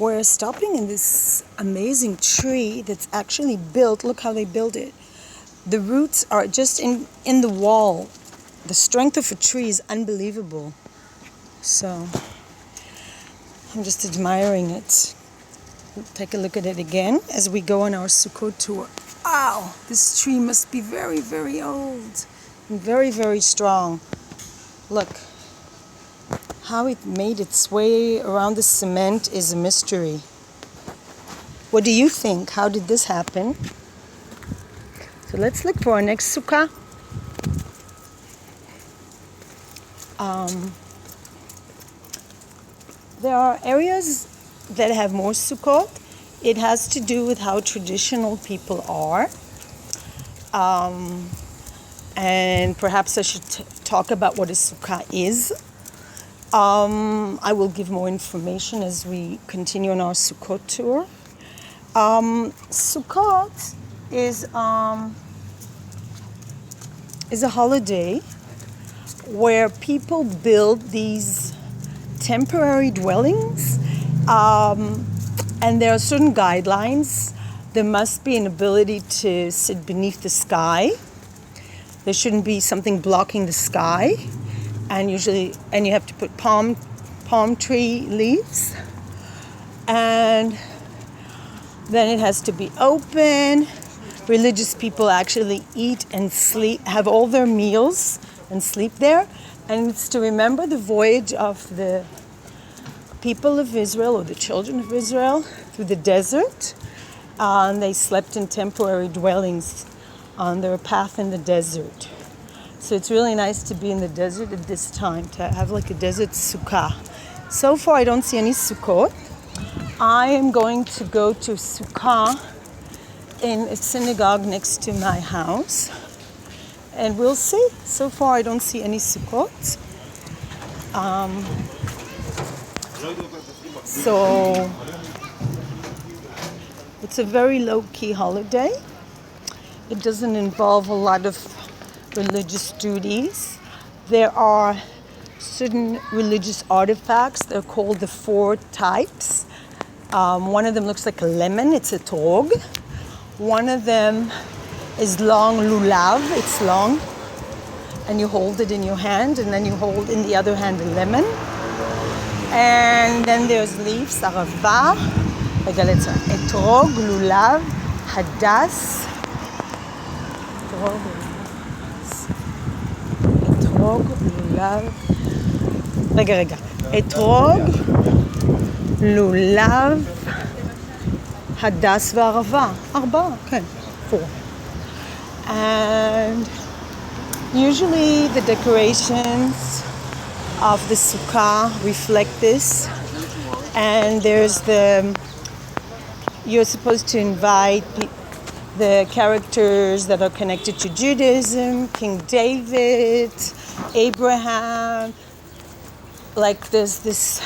We're stopping in this amazing tree that's actually built. Look how they built it. The roots are just in the wall. The strength of a tree is unbelievable. So I'm just admiring it. We'll take a look at it again as we go on our Sukkot tour. Wow, this tree must be very, very old and very, very strong. Look, how it made its way around the cement is a mystery. What do you think? How did this happen? So let's look for our next sukkah. There are areas that have more Sukkot. It has to do with how traditional people are. And perhaps I should talk about what a sukkah is. I will give more information as we continue on our Sukkot tour. Sukkot is a holiday where people build these temporary dwellings, and there are certain guidelines. There must be an ability to sit beneath the sky. There shouldn't be something blocking the sky, and you have to put palm tree leaves, and then it has to be open. Religious people actually eat and sleep, have all their meals and sleep there. And it's to remember the voyage of the people of Israel, or the children of Israel, through the desert. And they slept in temporary dwellings on their path in the desert. So it's really nice to be in the desert at this time, to have like a desert sukkah. So far I don't see any sukkot. I am going to go to sukkah in a synagogue next to my house. And we'll see. So far I don't see any sukkot. So it's a very low-key holiday. It doesn't involve a lot of religious duties. There are certain religious artifacts. They're called the 4 types. One of them looks like a lemon. It's a etrog. One of them is long lulav. It's long. And you hold it in your hand, and then you hold in the other hand a lemon. And then there's leaves, arava. Etrog, lulav, hadas. אתרוג, לולב, רגע, אתרוג, לולב, הדס וערבה, 4, כן, 4. And usually the decorations of the sukkah reflect this, and you're supposed to invite the characters that are connected to Judaism, King David, Abraham. Like there's this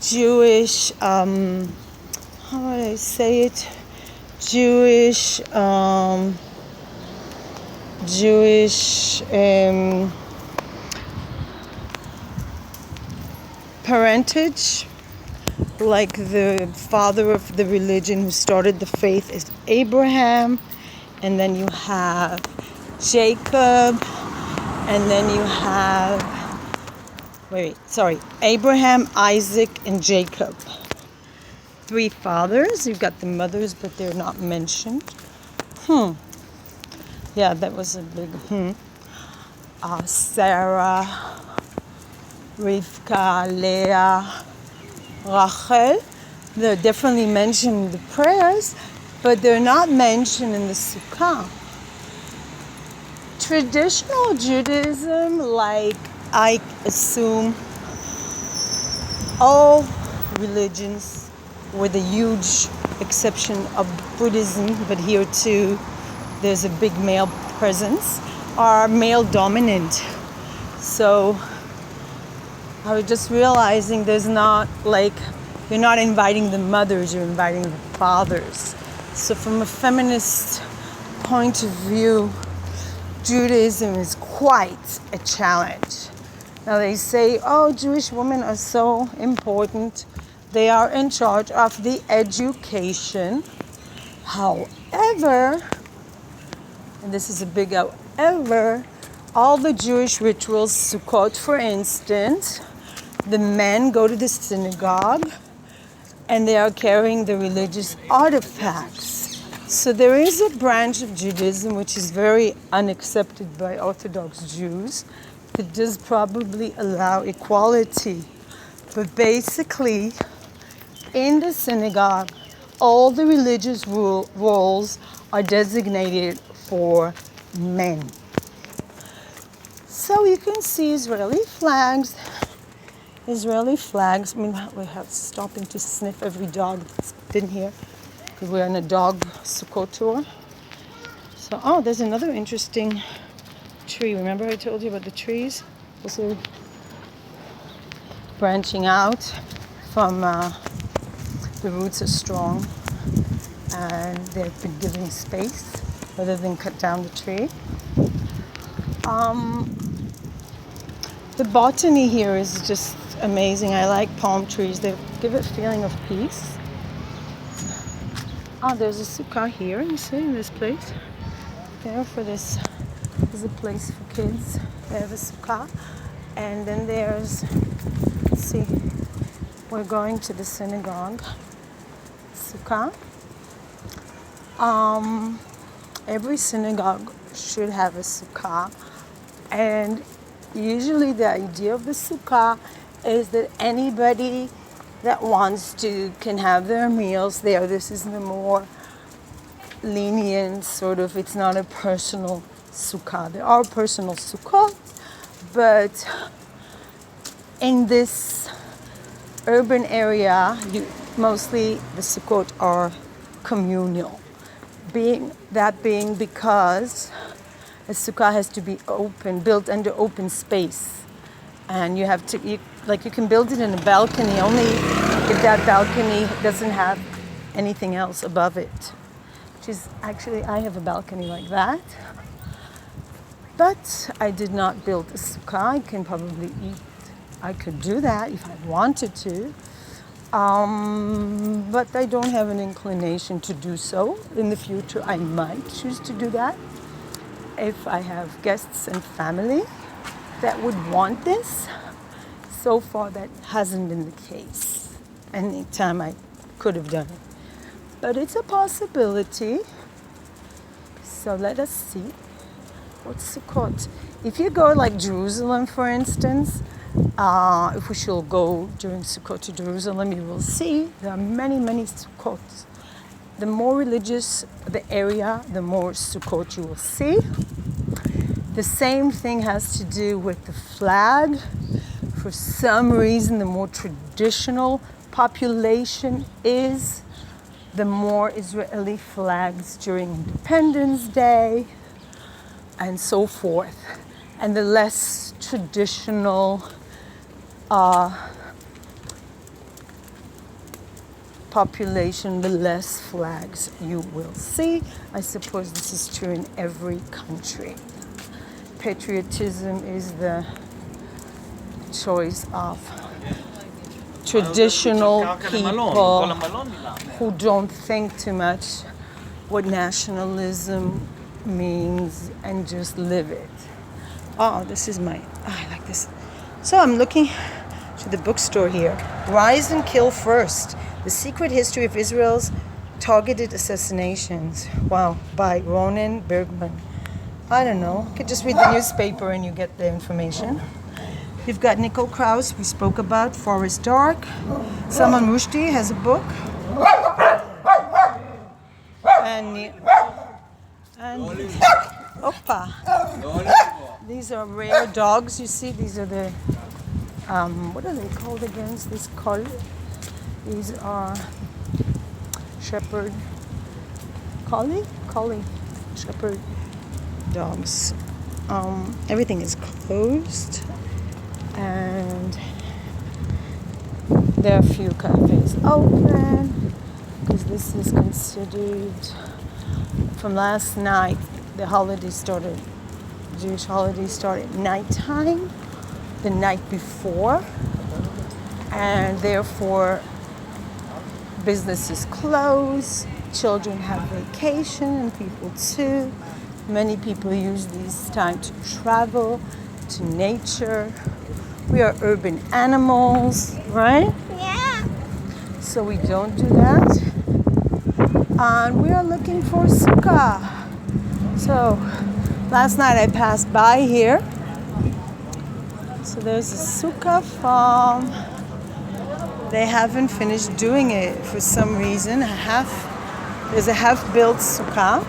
Jewish, how would I say it? Jewish parentage. Like the father of the religion who started the faith is Abraham, and then you have Jacob, and then you have, Abraham, Isaac, and Jacob. 3 fathers. You've got the mothers, but they're not mentioned. Yeah, that was a big Sarah, Rivka, Leah, Rachel. They're definitely mentioned in the prayers, but they're not mentioned in the sukkah. Traditional Judaism, like I assume all religions, with a huge exception of Buddhism, but here too there's a big male presence, are male dominant. So I was just realizing there's not you're not inviting the mothers, you're inviting the fathers. So from a feminist point of view, Judaism is quite a challenge. Now they say, Jewish women are so important. They are in charge of the education. However, and this is a big however, all the Jewish rituals, Sukkot for instance, the men go to the synagogue and they are carrying the religious artifacts. So there is a branch of Judaism which is very unaccepted by Orthodox Jews that does probably allow equality. But basically, in the synagogue, all the religious roles are designated for men. So you can see Israeli flags. Meanwhile, we have stopping to sniff every dog that's been here because we're on a dog Sukkot tour. So, oh, there's another interesting tree. Remember I told you about the trees? Also branching out from the roots are strong and they've been given space rather than cut down the tree. The botany here is just amazing. I like palm trees. They give a feeling of peace. Oh, there's a sukkah here. You see in this place? There for this is a place for kids. They have a sukkah. And then there's, let's see, we're going to the synagogue. Sukkah. Every synagogue should have a sukkah. And usually the idea of the sukkah is that anybody that wants to can have their meals there. This is the more lenient sort of, it's not a personal sukkah. There are personal sukkot, but in this urban area, mostly the sukkot are communal. Being because a sukkah has to be open, built under open space. And you have to, you can build it in a balcony only if that balcony doesn't have anything else above it. Which is, actually, I have a balcony like that. But I did not build a sukkah. I could do that if I wanted to. But I don't have an inclination to do so. In the future, I might choose to do that if I have guests and family that would want this. So far, that hasn't been the case. Anytime I could have done it. But it's a possibility. So let us see. What's Sukkot? If you go like Jerusalem, for instance, if we shall go during Sukkot to Jerusalem, you will see there are many, many Sukkots. The more religious the area, the more Sukkot you will see. The same thing has to do with the flag. For some reason, the more traditional population is, the more Israeli flags during Independence Day and so forth. And the less traditional population, the less flags you will see. I suppose this is true in every country. Patriotism is the choice of traditional people who don't think too much what nationalism means and just live it. Oh, I like this. So I'm looking to the bookstore here. Rise and Kill First, The Secret History of Israel's Targeted Assassinations. Wow, by Ronen Bergman. I don't know. You could just read the newspaper and you get the information. You've got Nicole Krauss, we spoke about, Forest Dark. Salman Rushdie has a book. And Opa. These are rare dogs, you see. These are the, what are they called again? This collie. These are shepherd, collie, shepherd dogs. Everything is closed, and there are a few cafes open because this is considered from last night. The holiday started, Jewish holiday started nighttime, the night before, and therefore Business is closed. Children have vacation and people too. Many people use this time to travel, to nature. We are urban animals, right? Yeah. So we don't do that. And we are looking for sukkah. So last night I passed by here. So there's a sukkah farm. They haven't finished doing it for some reason. There's a half-built sukkah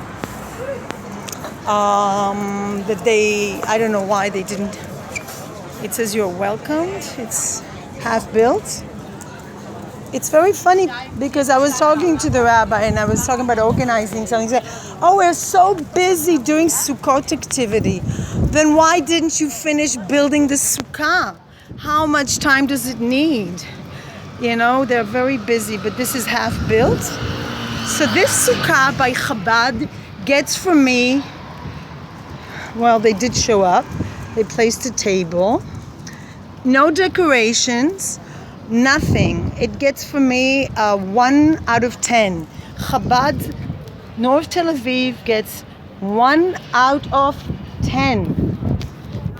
that I don't know why they didn't. It says you're welcomed. It's half-built. It's very funny because I was talking to the rabbi and I was talking about organizing something. He said, "Oh, we're so busy doing Sukkot activity. Then why didn't you finish building the sukkah? How much time does it need?" You know, they're very busy, but this is half built. So this sukkah by Chabad gets from me, well, they did show up. They placed a table. No decorations, nothing. It gets from me 1 out of 10. Chabad North Tel Aviv gets 1 out of 10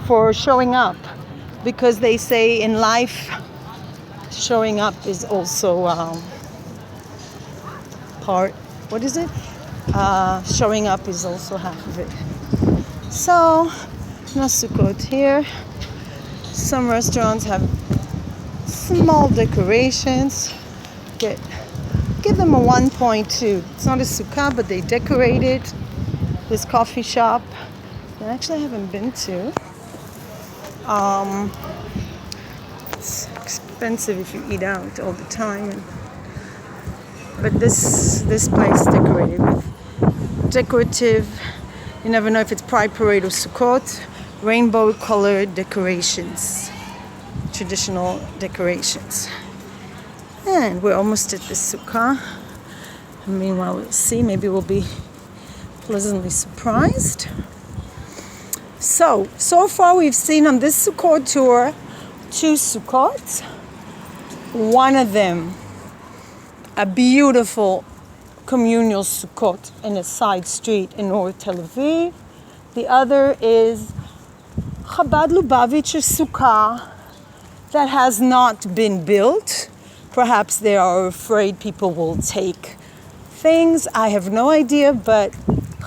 for showing up. Because they say in life, showing up is also what is it? Showing up is also half of it. So, no Sukkot here. Some restaurants have small decorations. Give them a 1.2. It's not a sukkah, but they decorate it. This coffee shop that I actually haven't been to. It's expensive if you eat out all the time. But this place decorated with decorative, you never know if it's Pride Parade or Sukkot, rainbow colored decorations, traditional decorations. And we're almost at the sukkah. And meanwhile, we'll see, maybe we'll be pleasantly surprised. So far we've seen on this Sukkot tour 2 Sukkot. One of them, a beautiful communal Sukkot in a side street in North Tel Aviv. The other is Chabad Lubavitcher Sukkah that has not been built. Perhaps they are afraid people will take things. I have no idea, but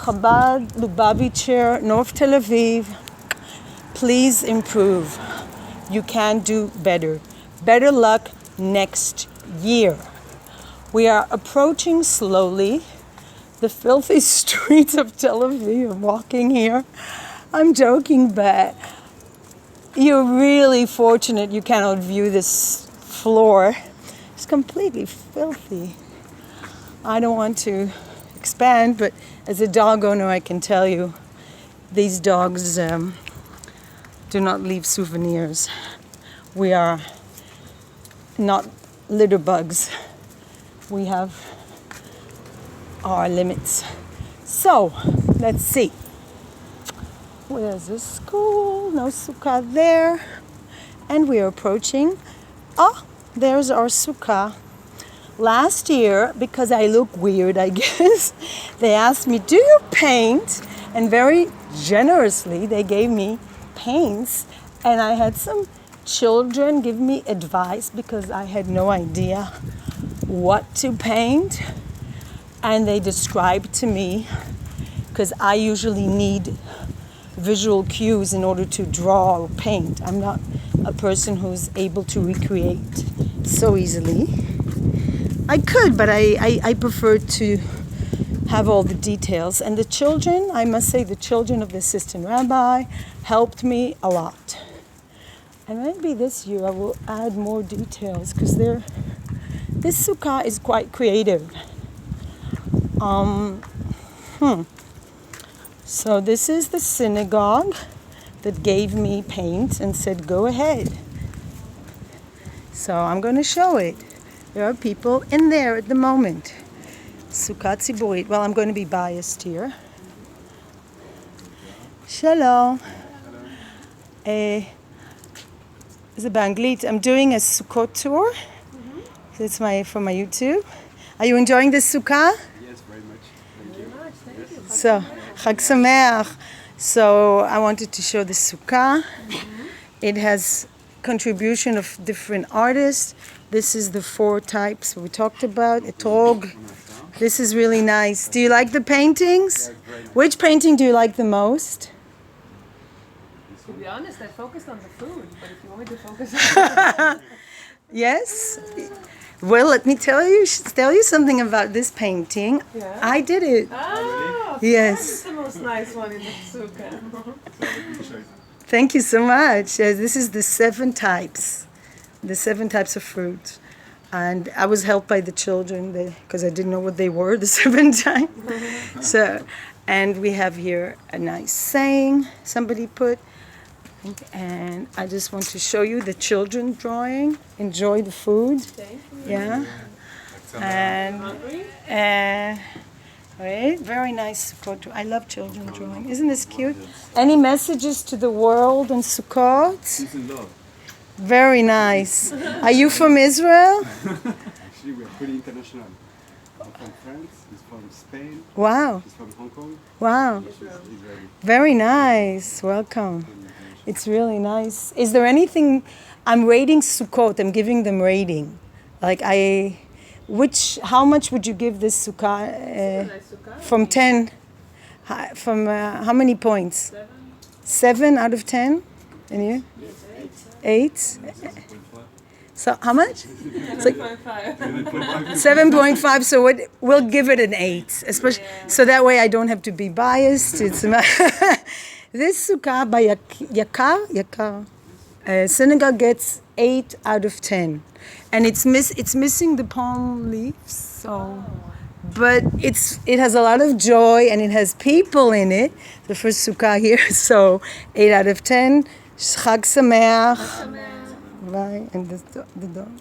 Chabad Lubavitcher, North Tel Aviv, please improve. You can do better. Better luck next year. We are approaching slowly the filthy streets of Tel Aviv. I'm walking here. I'm joking, but you're really fortunate you cannot view this floor. It's completely filthy. I don't want to expand, but as a dog owner, I can tell you these dogs do not leave souvenirs. We are not litter bugs. We have our limits. So, let's see. Where's the school? No sukkah there. And we are approaching. Oh, there's our sukkah. Last year, because I look weird, I guess, they asked me, "Do you paint?" And very generously, they gave me paints. And I had some children give me advice because I had no idea what to paint. And they described to me, because I usually need visual cues in order to draw or paint. I'm not a person who's able to recreate so easily. I could, but I prefer to have all the details. And the children, I must say, the children of the assistant rabbi helped me a lot. And maybe this year I will add more details because this sukkah is quite creative. So this is the synagogue that gave me paint and said, "Go ahead." So I'm going to show it. There are people in there at the moment. Sukkah Tziburit. Well, I'm going to be biased here. Shalom. זה באנגלית. I'm doing a Sukkot tour. It's for my YouTube. Are you enjoying the sukkah? Yes, very much. Thank you. Thank you. So, Chag Sameach. So I wanted to show the sukkah. It has contribution of different artists. This is the 4 types we talked about. Etrog. This is really nice. Do you like the paintings? Which painting do you like the most? To be honest, I focused on the food, but if you want me to focus on Yes? Well, let me tell you something about this painting. Yeah. I did it. Oh, Yes. It's the most nice one in the sukkah. Thank you so much. Yes, this is the 7 types. The 7 types of fruit. And I was helped by the children because I didn't know what they were, the 7 types. So, and we have here a nice saying somebody put. And I just want to show you the children drawing. Enjoy the food. Thank you. Yeah. And Hungry? right, very nice Sukkot. I love children drawing. Isn't this cute? Any messages to the world on Sukkot? Peace and love. Very nice. Are you from Israel? Actually, we are pretty international. I'm from France, he's from Spain, Wow. he's from Hong Kong, Wow. he's Israeli. Very nice. Welcome. It's really nice. Is there anything? I'm rating Sukkot. I'm giving them rating. Like how much would you give this sukkah? Nice sukkah. From 10? From how many points? 7 out of 10? And you? 8? So how much? It's like 7.5. So we'll give it an 8, especially so that way I don't have to be biased. It's this sukkah by Yakar synagogue gets 8 out of 10, and it's missing the palm leaves. So, but it has a lot of joy and it has people in it. The first sukkah here, so 8 out of 10. Chag Sameach. Bye, and the dog.